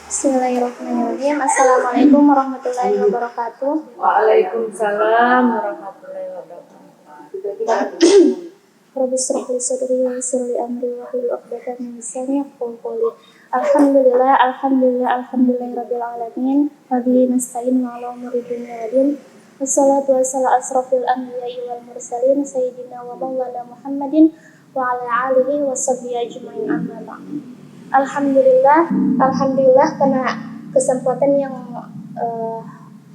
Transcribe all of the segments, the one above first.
Bismillahirrahmanirrahim. Assalamualaikum warahmatullahi wabarakatuh. Waalaikumsalam warahmatullahi wabarakatuh. Rabbi shrah li sadri wa yassir li amri wahlul 'uqdatam min lisani yafqahu qawli. Alhamdulillah rabbil alamin. Wa bihi nasta'in ala umuri dunya wa din. Wassalatu wassalamu asrofil anbiya'i wal mursalin sayyidina wa maulana Muhammadin wa ala alihi wa sahbihi ajma'in amma ba'd. Alhamdulillah karena kesempatan yang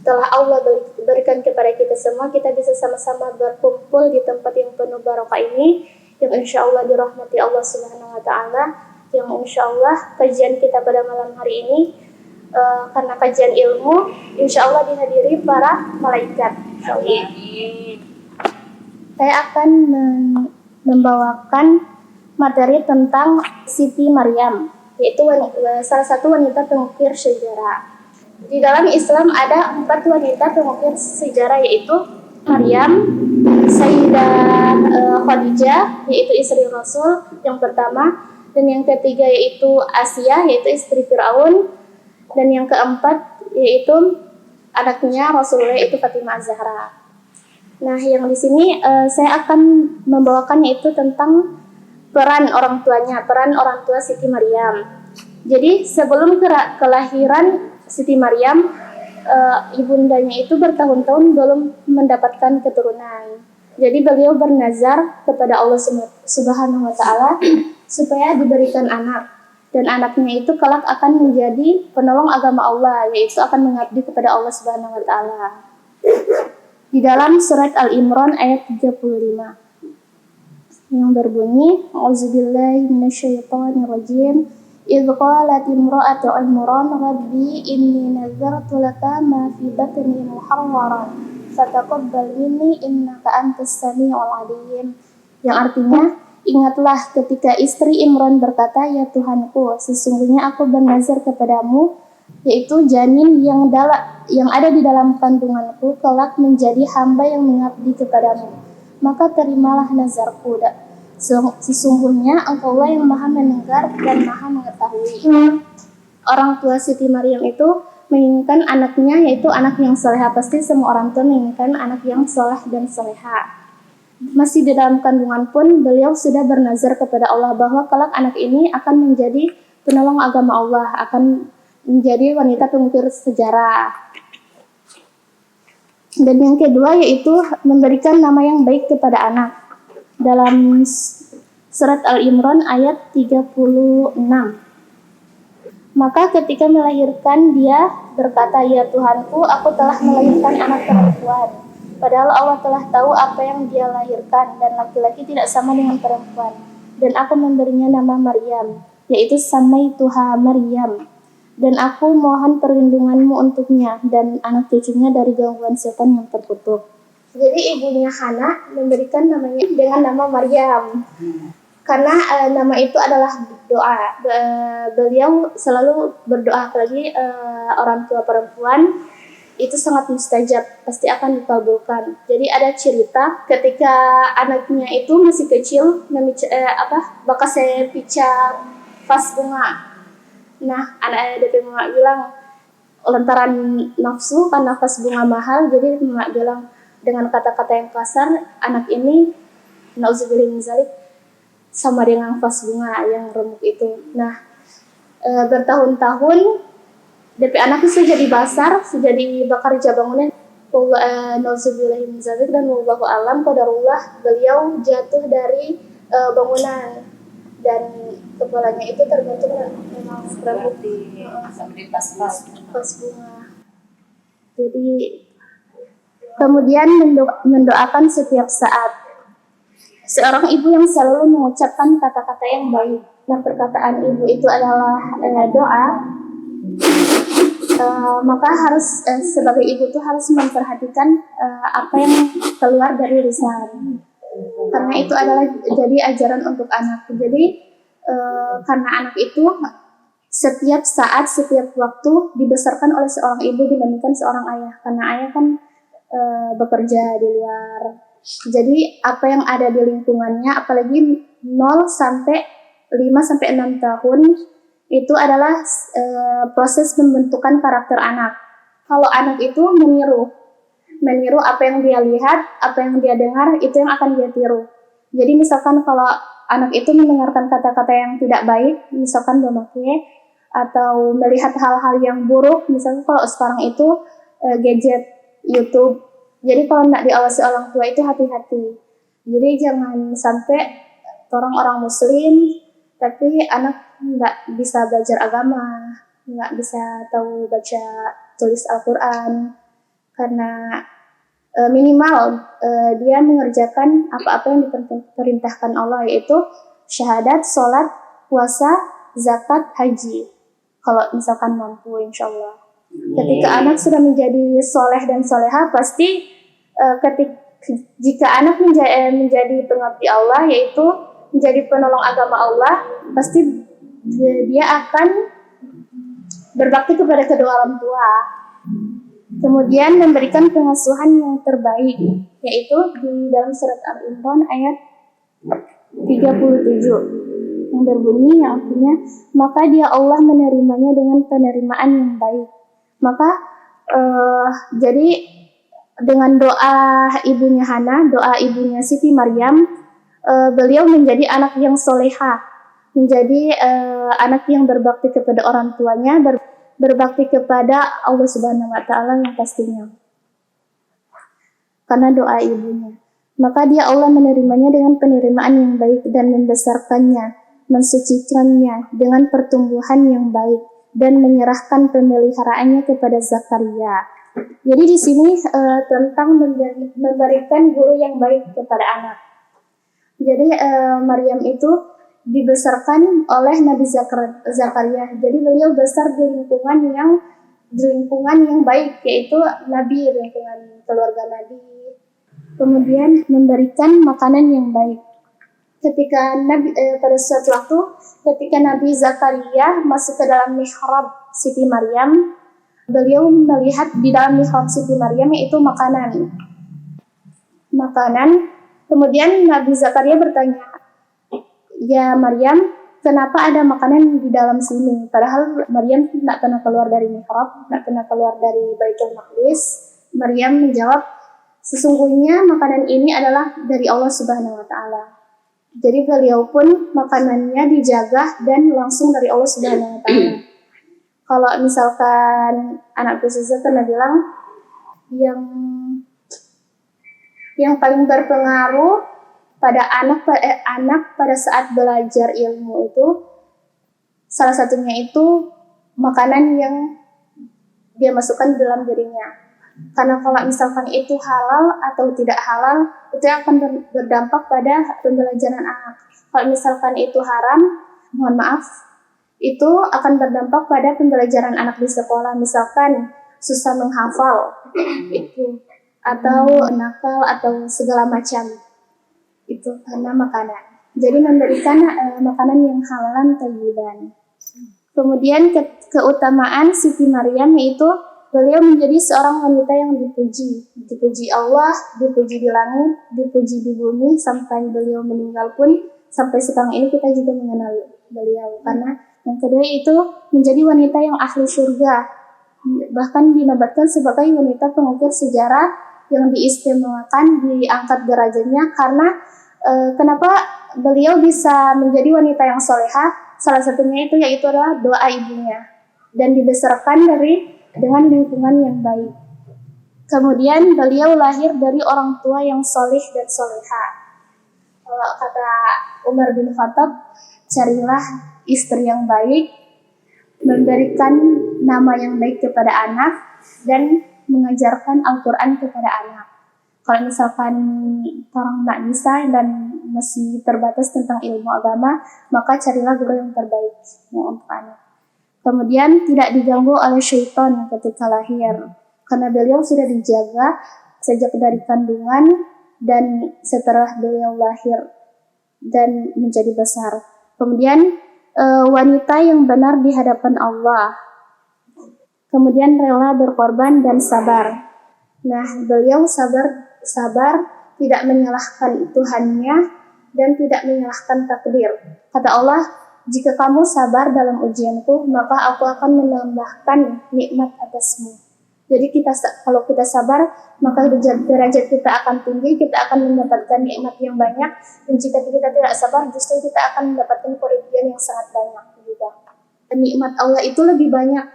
telah Allah berikan kepada kita semua, kita bisa sama-sama berkumpul di tempat yang penuh barokah ini, yang insya Allah dirahmati Allah Subhanahu Wa Taala, yang insya Allah kajian kita pada malam hari ini karena kajian ilmu, insya Allah dihadiri para malaikat. Saya akan membawakan materi tentang Siti Maryam, yaitu salah satu wanita pengukir sejarah. Di dalam Islam ada 4 wanita pengukir sejarah, yaitu Maryam, Sayyidah Khadijah, yaitu istri Rasul yang pertama, dan yang ketiga yaitu Asia, yaitu istri Fir'aun, dan yang keempat yaitu anaknya Rasulullah, yaitu Fatimah Az-Zahra. Nah, yang di sini saya akan membawakannya itu tentang peran orang tua Siti Maryam. Jadi sebelum kelahiran Siti Maryam, ibundanya itu bertahun-tahun belum mendapatkan keturunan. Jadi beliau bernazar kepada Allah Subhanahu Wa Taala supaya diberikan anak, dan anaknya itu kelak akan menjadi penolong agama Allah, yaitu akan mengabdi kepada Allah Subhanahu Wa Taala. Di dalam surat Al-Imran ayat 35. Yang berbunyi, A'udzubillahi minasyaitonirrajim. Idz qalat imra'atu Imran rabbi inni nadzartu laka ma fi batni muharraran fataqabbal minni innaka antas samiul alim. Yang artinya, ingatlah ketika istri Imran berkata, ya Tuhanku, sesungguhnya aku bernazar kepadamu, yaitu janin yang ada di dalam kandunganku kelak menjadi hamba yang mengabdi kepadamu. Maka terimalah nazarku. Sesungguhnya Engkaulah yang maha mendengar dan maha mengetahui. Orang tua Siti Maryam itu menginginkan anaknya, yaitu anak yang soleha. Pasti semua orang tua menginginkan anak yang soleh dan soleha. Masih di dalam kandungan pun beliau sudah bernazar kepada Allah bahwa kelak anak ini akan menjadi penolong agama Allah, akan menjadi wanita pengukir sejarah. Dan yang kedua yaitu memberikan nama yang baik kepada anak. Dalam surat Al-Imran ayat 36. Maka ketika melahirkan dia berkata, ya Tuhanku, aku telah melahirkan anak perempuan. Padahal Allah telah tahu apa yang dia lahirkan, dan laki-laki tidak sama dengan perempuan. Dan aku memberinya nama Maryam, yaitu Samaituha Maryam. Dan aku mohon perlindunganmu untuknya dan anak cucunya dari gangguan setan yang terkutuk. Jadi ibunya Hana memberikan namanya dengan nama Maryam, karena nama itu adalah doa. Beliau selalu berdoa, apalagi orang tua perempuan itu sangat mustajab, pasti akan dikabulkan. Jadi ada cerita ketika anaknya itu masih kecil, bakas saya pica vas bunga. Nah, anak DP mama bilang lantaran nafsu karena vas bunga mahal, jadi mama bilang dengan kata-kata yang kasar, anak ini nauzubillah min zalik sama dengan vas bunga yang remuk itu. Nah, bertahun-tahun DP anak itu jadi basar, jadi bakar bangunan. Nauzubillah min zalik, dan wallahu alam qadarullah, beliau jatuh dari bangunan dan kepalanya itu terbentuk memang remuk Sampai pas bunga. Jadi kemudian mendoakan setiap saat. Seorang ibu yang selalu mengucapkan kata-kata yang baik. Nah, perkataan ibu itu adalah doa. Maka harus sebagai ibu tuh harus memperhatikan apa yang keluar dari lisan. Karena itu adalah jadi ajaran untuk anak. Jadi karena anak itu setiap saat, setiap waktu dibesarkan oleh seorang ibu dibandingkan seorang ayah. Karena ayah kan bekerja di luar. Jadi apa yang ada di lingkungannya, apalagi 0 sampai 5 sampai 6 tahun, itu adalah proses pembentukan karakter anak. Kalau anak itu meniru apa yang dia lihat, apa yang dia dengar, itu yang akan dia tiru. Jadi misalkan kalau anak itu mendengarkan kata-kata yang tidak baik, misalkan memakai atau melihat hal-hal yang buruk, misalnya kalau sekarang itu gadget, YouTube. Jadi kalau tidak diawasi orang tua itu hati-hati. Jadi jangan sampai orang muslim tapi anak nggak bisa belajar agama, nggak bisa tahu baca tulis Al-Quran, karena minimal dia mengerjakan apa-apa yang diperintahkan Allah, yaitu syahadat, sholat, puasa, zakat, haji. Kalau misalkan mampu, insya Allah. Ketika anak sudah menjadi soleh dan soleha, pasti jika anak menjadi pengabdi Allah, yaitu menjadi penolong agama Allah, pasti dia akan berbakti kepada kedua orang tua. Kemudian memberikan pengasuhan yang terbaik, yaitu di dalam surat Al-Imran ayat 37 yang berbunyi, yang artinya, maka dia Allah menerimanya dengan penerimaan yang baik. Maka jadi dengan doa ibunya Hana, doa ibunya Siti Maryam, beliau menjadi anak yang soleha, menjadi anak yang berbakti kepada orang tuanya, berbakti kepada Allah Subhanahu wa Ta'ala yang pastinya, karena doa ibunya. Maka dia Allah menerimanya dengan penerimaan yang baik dan membesarkannya, mensucikannya dengan pertumbuhan yang baik dan menyerahkan pemeliharaannya kepada Zakaria. Jadi di sini tentang memberikan guru yang baik kepada anak. Jadi Maryam itu dibesarkan oleh Nabi Zakaria. Jadi beliau besar di lingkungan yang baik, yaitu Nabi, lingkungan keluarga Nabi. Kemudian memberikan makanan yang baik. Ketika pada suatu waktu, ketika Nabi Zakaria masuk ke dalam mihrab Siti Maryam, beliau melihat di dalam mihrab Siti Maryam yaitu makanan. Kemudian Nabi Zakaria bertanya, "Ya Maryam, kenapa ada makanan di dalam sini?" Padahal Maryam tidak pernah keluar dari mihrab, tidak pernah keluar dari Baitul Maqdis. Maryam menjawab, "Sesungguhnya makanan ini adalah dari Allah Subhanahu wa Ta'ala." Jadi beliau pun makanannya dijaga dan langsung dari Allah Subhanahu wa Ta'ala. Kalau misalkan anak Suza pernah bilang, yang paling berpengaruh pada anak pada saat belajar ilmu itu, salah satunya itu makanan yang dia masukkan dalam dirinya. Karena kalau misalkan itu halal atau tidak halal, itu akan berdampak pada pembelajaran anak. Kalau misalkan itu haram, mohon maaf, itu akan berdampak pada pembelajaran anak di sekolah. Misalkan susah menghafal, itu, atau nakal, atau segala macam. Itu karena makanan. Jadi memberikan makanan yang halalan thayyiban. Kemudian keutamaan Siti Maryam yaitu beliau menjadi seorang wanita yang dipuji Allah, dipuji di langit, dipuji di bumi, sampai beliau meninggal pun sampai sekarang ini kita juga mengenal beliau. Karena yang kedua itu menjadi wanita yang ahli surga, bahkan dinobatkan sebagai wanita pengukir sejarah yang diistimewakan, diangkat derajatnya. Karena kenapa beliau bisa menjadi wanita yang soleha? Salah satunya itu yaitu adalah doa ibunya dan dibesarkan dengan lingkungan yang baik. Kemudian beliau lahir dari orang tua yang soleh dan soleha. Kalau kata Umar bin Khattab, carilah istri yang baik, memberikan nama yang baik kepada anak, dan mengajarkan Al-Quran kepada anak. Kalau misalkan orang tak bisa dan masih terbatas tentang ilmu agama, maka carilah guru yang terbaik untuk anak. Kemudian tidak diganggu oleh syaitan ketika lahir, karena beliau sudah dijaga sejak dari kandungan dan setelah beliau lahir dan menjadi besar. Kemudian wanita yang benar di hadapan Allah. Kemudian rela berkorban dan sabar. Nah, beliau sabar, tidak menyalahkan Tuhannya dan tidak menyalahkan takdir. Kata Allah, jika kamu sabar dalam ujianku, maka aku akan menambahkan nikmat atasmu. Jadi kalau kita sabar, maka derajat kita akan tinggi, kita akan mendapatkan nikmat yang banyak. Dan jika kita tidak sabar, justru kita akan mendapatkan kerugian yang sangat banyak juga. Dan nikmat Allah itu lebih banyak,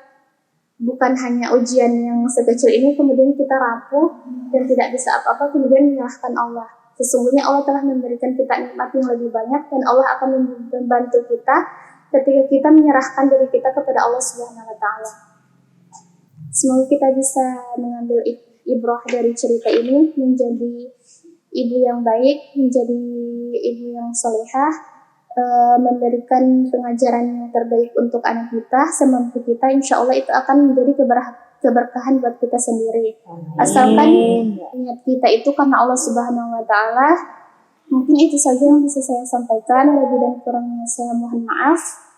bukan hanya ujian yang sekecil ini kemudian kita rapuh dan tidak bisa apa-apa kemudian menyalahkan Allah. Sesungguhnya Allah telah memberikan kita nikmat yang lebih banyak, dan Allah akan membantu kita ketika kita menyerahkan diri kita kepada Allah Subhanahu wa Ta'ala. Semoga kita bisa mengambil ibrah dari cerita ini, menjadi ibu yang baik, menjadi ibu yang solehah, memberikan pengajaran yang terbaik untuk anak kita, semampu kita. Insya Allah itu akan menjadi keberkahan buat kita sendiri. Asalkan niat kita itu karena Allah Subhanahu wa Ta'ala. Mungkin itu saja yang bisa saya sampaikan. Lebih dan kurangnya saya mohon maaf.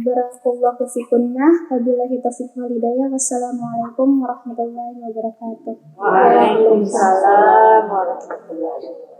Barakallahu fikunna, wabillahi taufiq wal hidayah. Wassalamualaikum warahmatullahi wabarakatuh. Waalaikumsalam warahmatullahi wabarakatuh.